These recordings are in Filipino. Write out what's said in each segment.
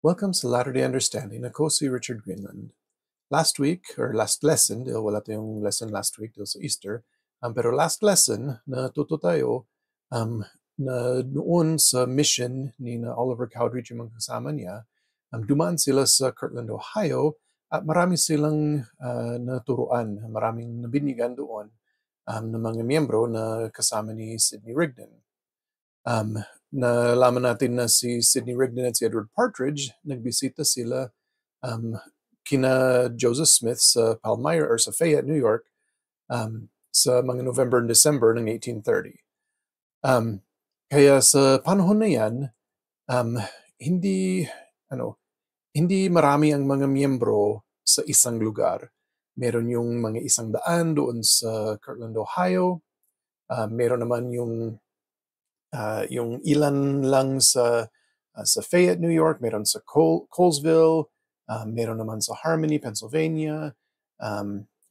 Welcome sa Latter-day Understanding. Ako si Richard Greenland. Last week, or last lesson, dahil wala tayong lesson last week dahil sa Easter, pero last lesson, natuto tayo na noon sa mission ni na Oliver Cowdery at yung mga kasama niya, dumaan sila sa Kirtland, Ohio, at marami silang naturuan, maraming nabinigan doon ng mga miyembro na kasama ni Sidney Rigdon. Nalaman natin na si Sidney Rigdon at si Edward Partridge, nagbisita sila kina Joseph Smith sa Palmyra or sa Fayette, New York, sa mga November and December ng 1830. Kaya sa panahon na yan, hindi marami ang mga miyembro sa isang lugar. Meron yung mga 100 doon sa Kirtland, Ohio. Meron naman yung ilan lang sa Fayette, New York, meron sa Colesville, meron naman sa Harmony, Pennsylvania,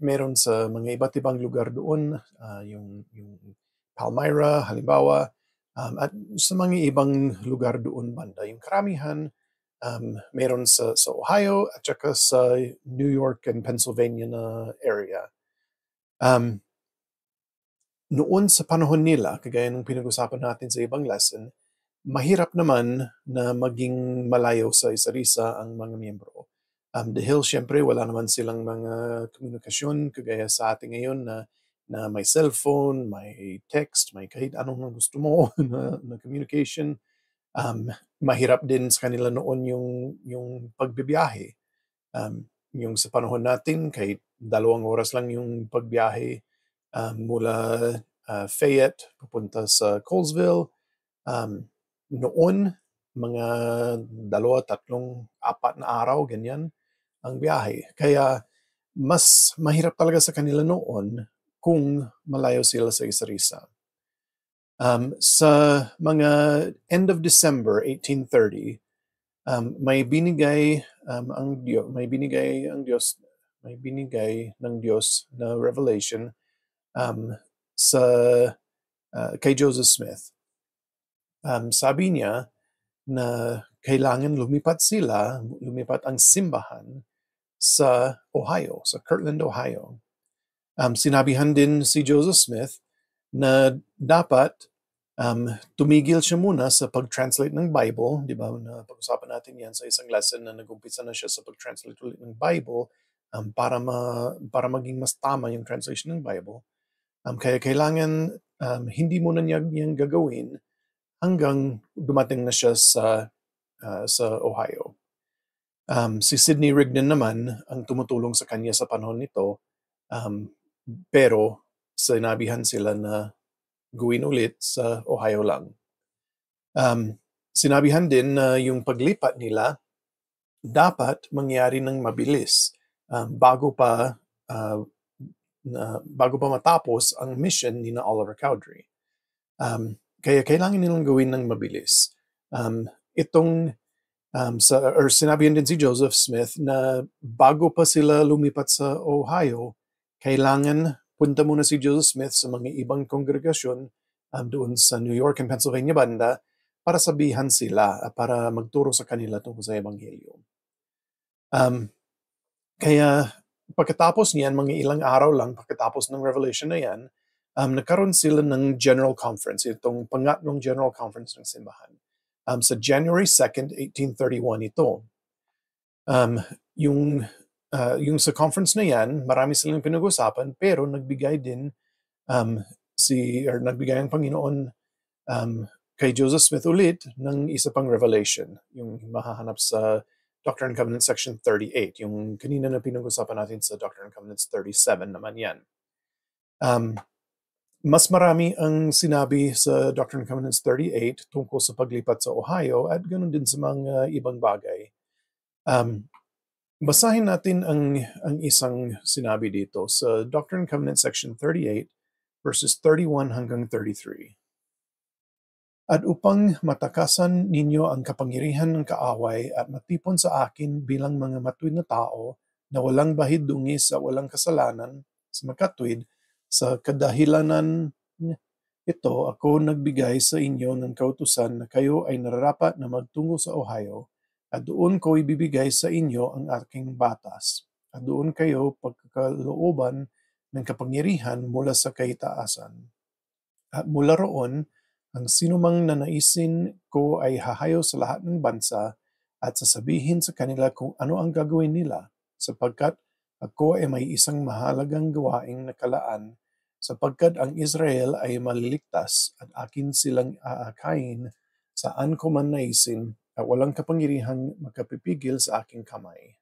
meron sa mga iba't ibang lugar doon, yung Palmyra, halimbawa, at sa mga ibang lugar doon banda. Yung karamihan, meron sa Ohio at saka sa New York and Pennsylvania na area. Noon sa panahon nila, kagaya ng pinag-usapan natin sa ibang lesson, mahirap naman na maging malayo sa isa-isa ang mga miyembro. Dahil syempre wala naman silang mga komunikasyon kagaya sa atin ngayon na may cellphone, may text, may kahit anong gusto mo na communication. Mahirap din sa kanila noon yung pagbibiyahe. Yung sa panahon natin, kahit 2 oras lang yung pagbiyahe mula Fayette papunta sa Colesville. Noon, mga 2, 3, 4 na araw, ganyan ang biyahe. Kaya mas mahirap talaga sa kanila noon kung malayo sila sa isa-isa. Sa mga end of December 1830, may binigay ng Diyos na revelation kay Joseph Smith. Sabi niya na kailangan lumipat ang simbahan sa Ohio, sa Kirtland, Ohio. Sinabihan din si Joseph Smith na dapat tumigil siya muna sa pag-translate ng Bible, di ba? Pag-usapan natin yan sa isang lesson na nag-umpisa na siya sa pag-translate ulit ng Bible para maging mas tama yung translation ng Bible. Kaya kailangan hindi muna niya yung gagawin hanggang dumating na siya sa Ohio. Si Sidney Rigdon naman ang tumutulong sa kanya sa panahon nito, pero sinabihan sila na gawin ulit sa Ohio lang. Sinabihan din na yung paglipat nila dapat mangyari ng mabilis bago pa matapos ang mission ni na Oliver Cowdery. Kaya kailangan nilang gawin ng mabilis. Sinabihan din si Joseph Smith na bago pa sila lumipat sa Ohio, kailangan punta muna si Joseph Smith sa mga ibang kongregasyon doon sa New York and Pennsylvania banda para sabihan sila, para magturo sa kanila tungkol sa Ebanghelyo. Kaya pagkatapos niyan, mga ilang araw lang pagkatapos ng revelation na yan, nagkaroon sila ng General Conference, itong pangatlong General Conference ng simbahan. Sa January 2nd, 1831 ito. Yung sa conference na yan, marami silang pinag-usapan, pero nagbigay ang Panginoon kay Joseph Smith ulit ng isa pang revelation, yung mahahanap sa Doctrine and Covenants section 38, yung kanina na pinag-usapan natin sa Doctrine and Covenants 37 naman yan. Mas marami ang sinabi sa Doctrine and Covenants 38 tungkol sa paglipat sa Ohio at ganoon din sa mga ibang bagay. Basahin natin ang isang sinabi dito sa Doctrine and Covenants section 38 verses 31 hanggang 33. At upang matakasan ninyo ang kapangyarihan ng kaaway at matipon sa akin bilang mga matuwid na tao na walang bahid dungis sa walang kasalanan sa makatwid, sa kadahilanan ito ako nagbigay sa inyo ng kautusan na kayo ay nararapat na magtungo sa Ohio At doon ko ibibigay sa inyo ang aking batas. At doon kayo pagkakalooban ng kapangyarihan mula sa kaitaasan. At mula roon, ang sinumang nanaisin ko ay hahayo sa lahat ng bansa at sasabihin sa kanila kung ano ang gagawin nila, sapagkat ako ay may isang mahalagang gawaing nakalaan, sapagkat ang Israel ay maliligtas at akin silang aakayin saan ko man naisin at walang kapangyarihang makapipigil sa aking kamay.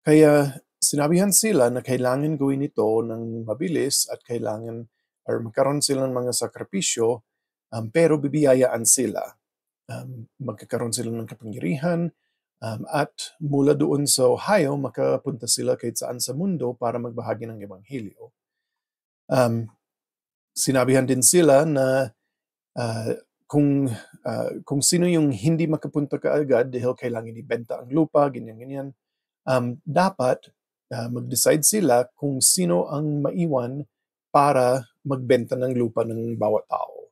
Kaya sinabihan sila na kailangan gawin ito ng mabilis at kailangan or magkaroon sila ng mga sakripisyo, pero bibiyayaan sila. Magkakaroon sila ng kapangyarihan, at mula doon sa Ohio, makapunta sila kahit saan sa mundo para magbahagi ng Ebanghelyo. Sinabihan din sila na kung sino yung hindi makapunta kaagad dahil kailangan ibenta ang lupa, ganyan-ganyan, dapat mag-decide sila kung sino ang maiwan para magbenta ng lupa ng bawat tao.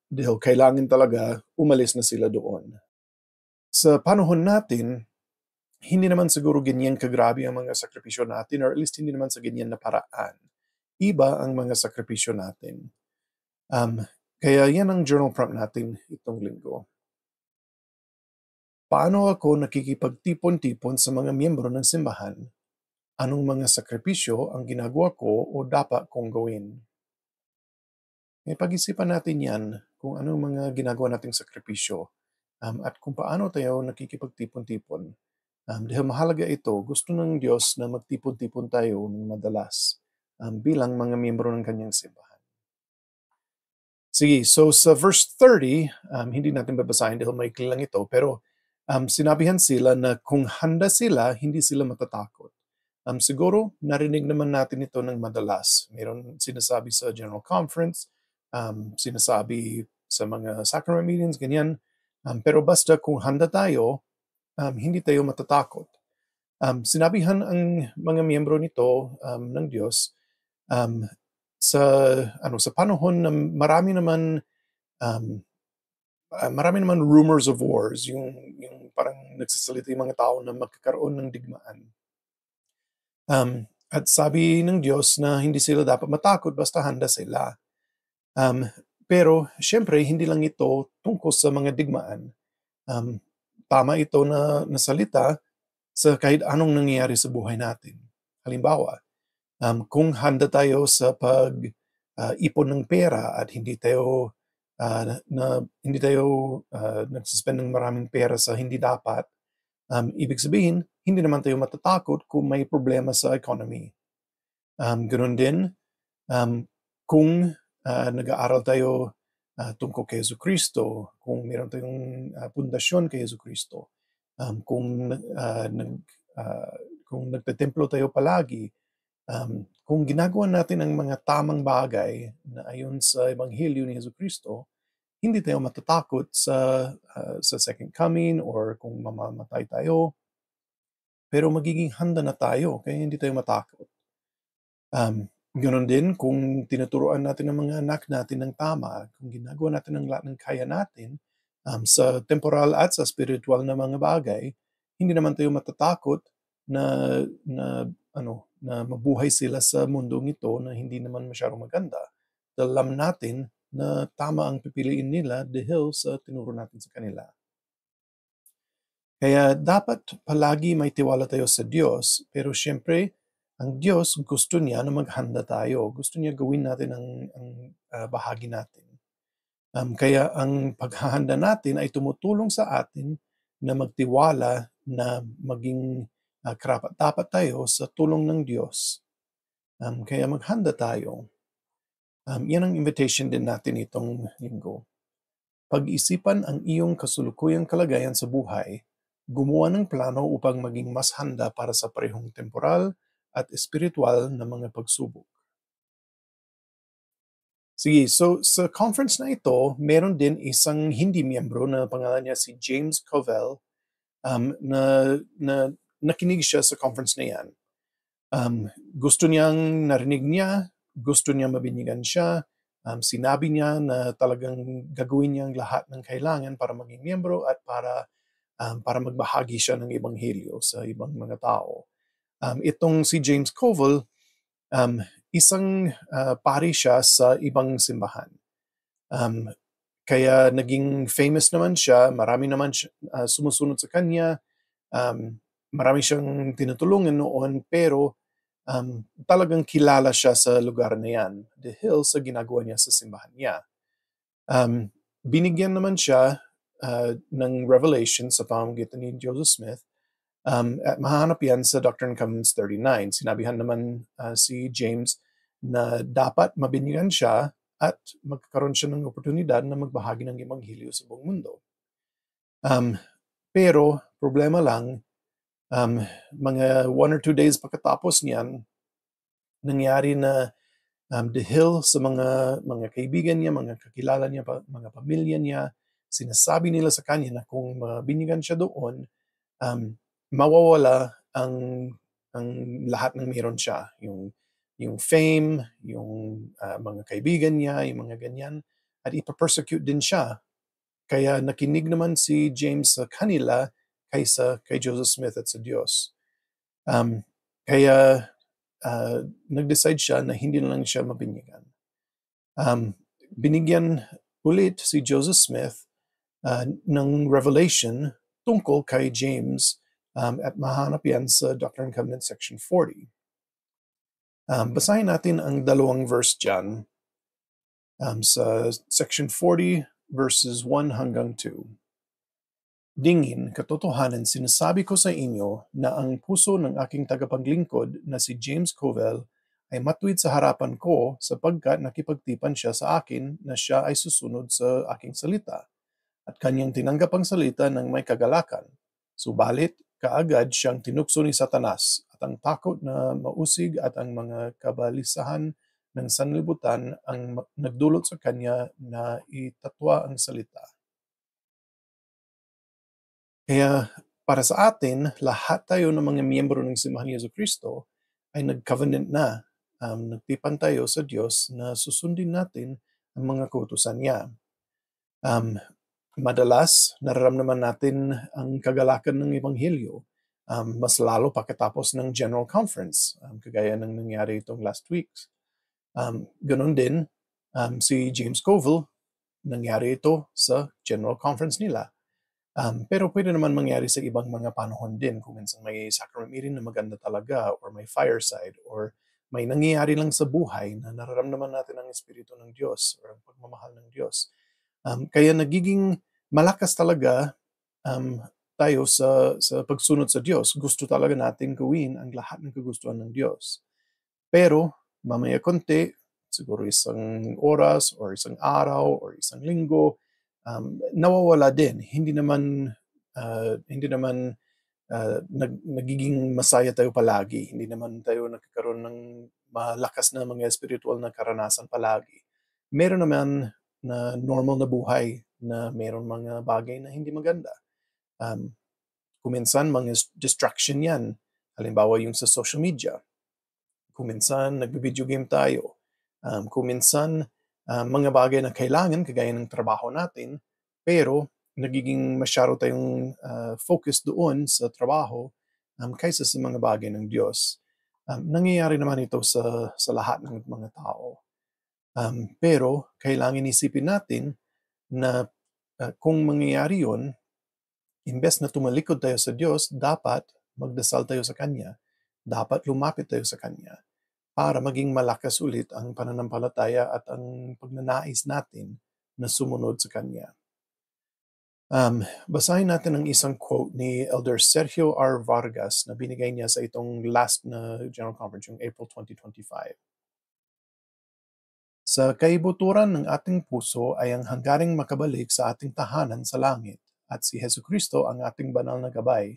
Dahil kailangan talaga umalis na sila doon. Sa panahon natin, hindi naman siguro ganyan kagrabe ang mga sakripisyo natin, or at least hindi naman sa ganyan na paraan. Iba ang mga sakripisyo natin. Kaya yan ang journal prompt natin itong linggo. Paano ako nakikipagtipon-tipon sa mga miyembro ng simbahan? Anong mga sakripisyo ang ginagawa ko o dapat kong gawin? Pag-isipan natin yan kung anong mga ginagawa nating sakripisyo, at kung paano tayo nakikipagtipon-tipon. Dahil mahalaga ito, gusto ng Diyos na magtipon-tipon tayo ng madalas bilang mga miyembro ng kanyang simbahan. Sige, so sa verse 30, hindi natin babasahin dahil maikli lang ito, pero sinabihan sila na kung handa sila, hindi sila matatakot. Siguro, narinig naman natin ito ng madalas. Mayroon sinasabi sa General Conference, sinasabi sa mga sacrament meetings, ganyan. Pero basta kung handa tayo, hindi tayo matatakot. Sinabihan ang mga miyembro nito ng Diyos sa panahon na marami naman rumors of wars, yung parang nagsasalita yung mga tao na magkakaroon ng digmaan. At sabi ng Diyos na hindi sila dapat matakot basta handa sila. Pero syempre, hindi lang ito tungkol sa mga digmaan. Tama ito na salita sa kahit anong nangyayari sa buhay natin. Halimbawa, kung handa tayo sa pag-ipon ng pera at hindi tayo nagsuspend ng maraming pera sa hindi dapat, ibig sabihin, hindi naman tayo matatakot kung may problema sa economy. Ganun din, kung nag-aaral tayo tungkol kay Jesucristo, kung meron tayong pundasyon kay Jesucristo, kung nagtetemplo tayo palagi, kung ginagawa natin ang mga tamang bagay na ayon sa Ebanghelyo ni Jesucristo, hindi tayo matatakot sa second coming or kung mamamatay tayo. Pero magiging handa na tayo, kaya hindi tayo matakot. Ganoon din kung tinuturuan natin ang mga anak natin ng tama, kung ginagawa natin ang lahat ng kaya natin sa temporal at sa spiritual na mga bagay, hindi naman tayo matatakot na mabuhay sila sa mundong ito na hindi naman masyadong maganda. Dahil alam natin na tama ang pipiliin nila dahil sa tinuro natin sa kanila. Kaya dapat palagi may tiwala tayo sa Diyos, pero siyempre, ang Diyos gusto niya na maghanda tayo. Gusto niya gawin natin ang bahagi natin. Kaya ang paghahanda natin ay tumutulong sa atin na magtiwala na maging karapat-dapat tayo sa tulong ng Diyos. Kaya maghanda tayo. Yan ang invitation din natin itong linggo. Pag-isipan ang iyong kasulukuyang kalagayan sa buhay, gumawa ng plano upang maging mas handa para sa parehong temporal at espiritual na mga pagsubok. Sige, so sa conference na ito, meron din isang hindi miyembro na pangalan niya si James Covell, na nakinig siya sa conference na yan. Gusto niyang narinig niya, gusto niya mabinyagan siya, Sinabi niya na talagang gagawin niya ang lahat ng kailangan para maging miyembro at para magbahagi siya ng ebanghelyo sa ibang mga tao. Itong si James Covell, um, isang pari siya sa ibang simbahan. Um, Kaya naging famous naman siya, marami naman siya, sumusunod sa kanya, marami siyang tinutulungan noon, pero talagang kilala siya sa lugar na yan dahil sa ginagawa niya sa simbahan niya. Binigyan naman siya ng revelation sa pamamagitan ni Joseph Smith, at mahanap yan sa Doctrine and Covenants 39. Sinabihan naman si James na dapat mabinyagan siya at magkakaroon siya ng oportunidad na magbahagi ng ebanghelyo sa buong mundo. Pero problema lang, mga 1 or 2 days pagkatapos niyan, nangyari na dahil sa mga kaibigan niya, mga kakilala niya, mga pamilya niya, sinasabi nila sa kanya na kung mabinyagan siya doon, mawawala ang lahat ng meron siya. Yung fame, yung mga kaibigan niya, yung mga ganyan, at ipapersecute din siya. Kaya nakinig naman si James sa kanila kaysa kay Joseph Smith at sa Diyos. Kaya nag-decide siya na hindi na lang siya mabinyagan. Binigyan ulit si Joseph Smith ng revelation tungkol kay James, at mahanap yan sa Doctrine and Covenants section 40. Basahin natin ang dalawang verse dyan, sa section 40 verses 1 hanggang 2. Dingin, katotohanan, sinasabi ko sa inyo na ang puso ng aking tagapaglingkod na si James Covell ay matuwid sa harapan ko sapagkat nakipagtipan siya sa akin na siya ay susunod sa aking salita at kanyang tinanggap ang salita ng may kagalakan. Subalit, kaagad siyang tinukso ni Satanas at ang takot na mausig at ang mga kabalisahan ng sanlibutan ang nagdulot sa kanya na itatwa ang salita. Kaya para sa atin, lahat tayo ng mga miyembro ng Simbahan ni Jesucristo ay nag-covenant na. Nagtipan tayo sa Diyos na susundin natin ang mga kautusan niya. Madalas, nararamdaman natin ang kagalakan ng Ebanghelyo, mas lalo pagkatapos ng General Conference, kagaya ng nangyari itong last week. Ganon din, si James Covell, nangyari ito sa General Conference nila. Pero pwede naman mangyari sa ibang mga panahon din kung minsan may sacrament meeting na maganda talaga or may fireside or may nangyayari lang sa buhay na nararamdaman natin ang Espiritu ng Diyos or ang pagmamahal ng Diyos. Kaya nagiging malakas talaga tayo sa pagsunod sa Diyos. Gusto talaga natin gawin ang lahat ng kagustuhan ng Diyos. Pero mamaya konti, siguro isang oras or isang araw or isang linggo, nawawala din. Hindi naman nagiging masaya tayo palagi. Hindi naman tayo nagkakaroon ng malakas na mga spiritual na karanasan palagi. Meron naman na normal na buhay na meron mga bagay na hindi maganda. Kuminsan mga distraction yan. Halimbawa yung sa social media. Kuminsan nagbi-video game tayo. Kuminsan mga bagay na kailangan kagaya ng trabaho natin, pero nagiging masyado tayong focus doon sa trabaho kaysa sa mga bagay ng Diyos. Nangyayari naman ito sa lahat ng mga tao. Pero kailangan isipin natin na kung mangyayari yun, imbes na tumalikod tayo sa Diyos, dapat magdasal tayo sa Kanya. Dapat lumapit tayo sa Kanya para maging malakas ulit ang pananampalataya at ang pagnanais natin na sumunod sa Kanya. Basahin natin ang isang quote ni Elder Sergio R. Vargas na binigay niya sa itong last na General Conference, yung April 2025. Sa kaibuturan ng ating puso ay ang hanggaring makabalik sa ating tahanan sa langit at si Jesucristo ang ating banal na gabay.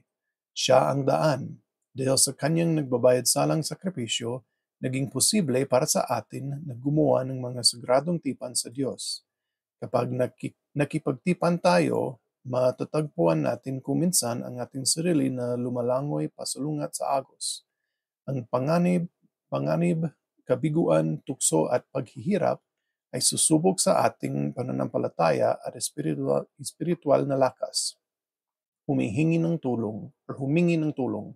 Siya ang daan. Dahil sa kanyang nagbabayad salang sakripisyo, naging posible para sa atin na gumawa ng mga sagradong tipan sa Diyos. Kapag nakipagtipan tayo, matatagpuan natin kuminsan ang ating sarili na lumalangoy pasalungat sa agos. Ang panganib, kabiguan, tukso at paghihirap ay susubok sa ating pananampalataya at espiritual na lakas. Humingi ng tulong.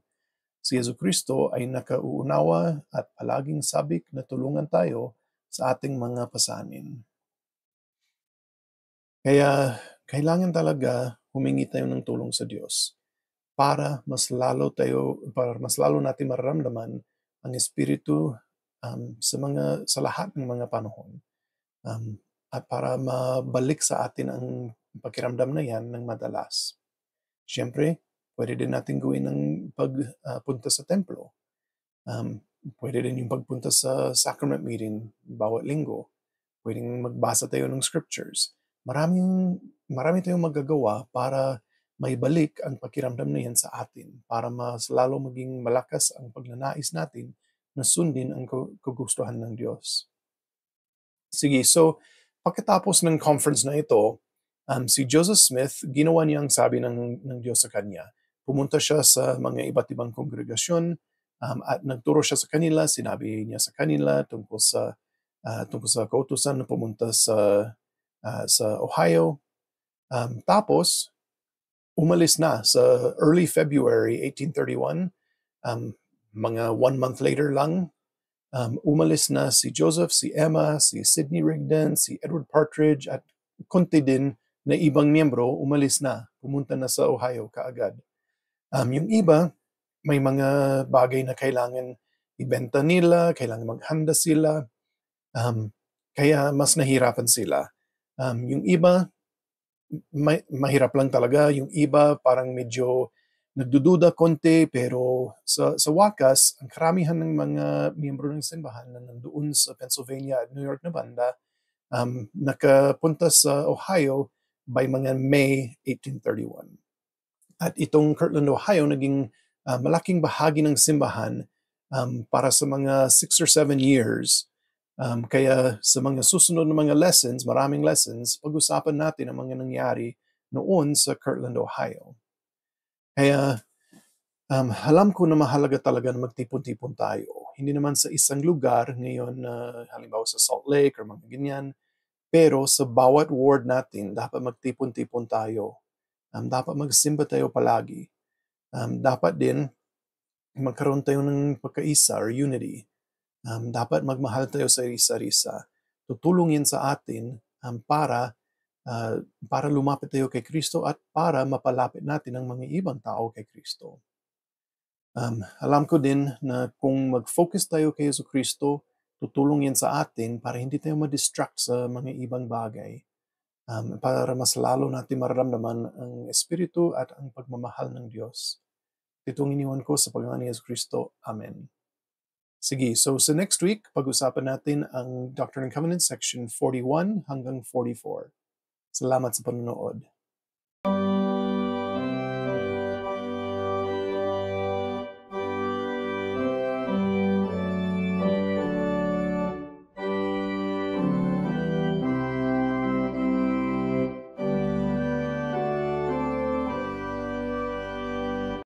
Si Jesucristo ay nakauunawa at palaging sabik na tulungan tayo sa ating mga pasanin. Kaya kailangan talaga humingi tayo ng tulong sa Diyos para mas lalo natin mararamdaman ang Espiritu sa lahat ng mga panahon. At para mabalik sa atin ang pakiramdam na yan ng madalas. Siyempre, pwede din natin gawin ng pagpunta sa templo. Pwede din yung pagpunta sa sacrament meeting bawat linggo. Pwedeng magbasa tayo ng scriptures. Marami tayong magagawa para maibalik ang pakiramdam na yan sa atin, para mas lalo maging malakas ang pagnanais natin na sundin ang kagustuhan ng Diyos. Sige, so pagkatapos ng conference na ito, si Joseph Smith, ginawa niya ang sabi ng Diyos sa kanya. Pumunta siya sa mga iba't ibang kongregasyon at nagturo siya sa kanila, sinabi niya sa kanila tungkol sa kautusan na pumunta sa Ohio. Tapos, umalis na sa early February 1831, mga 1 month later lang, umalis na si Joseph, si Emma, si Sidney Rigdon, si Edward Partridge at konti din na ibang miyembro umalis na, pumunta na sa Ohio kaagad. Yung iba, may mga bagay na kailangan ibenta nila, kailangan maghanda sila, kaya mas nahirapan sila. Yung iba, mahirap lang talaga. Yung iba parang medyo nagdududa konti, pero sa wakas, ang karamihan ng mga miyembro ng simbahan na nandoon sa Pennsylvania at New York na banda, nakapunta sa Ohio by mga May 1831. At itong Kirtland, Ohio, naging malaking bahagi ng simbahan para sa mga 6 or 7 years. Kaya sa mga susunod na mga lessons, maraming lessons, pag-usapan natin ang mga nangyari noon sa Kirtland, Ohio. Kaya alam ko na mahalaga talaga na magtipon-tipon tayo. Hindi naman sa isang lugar ngayon, halimbawa sa Salt Lake or mga ganyan, pero sa bawat ward natin, dapat magtipon-tipon tayo. Dapat magsimba tayo palagi. Dapat din magkaroon tayo ng pagkaisa or unity. Dapat magmahal tayo sa isa-isa. Tutulong yan sa atin para lumapit tayo kay Kristo at para mapalapit natin ang mga ibang tao kay Kristo. Alam ko din na kung mag-focus tayo kay Jesucristo, tutulong yan sa atin para hindi tayo ma-distract sa mga ibang bagay. Para mas lalo natin mararamdaman ang Espiritu at ang pagmamahal ng Diyos. Itong iniwan ko sa pangalan ni Jesucristo. Amen. Sige, so sa next week, pag-usapan natin ang Doctrine and Covenants section 41 hanggang 44. Salamat sa panonood.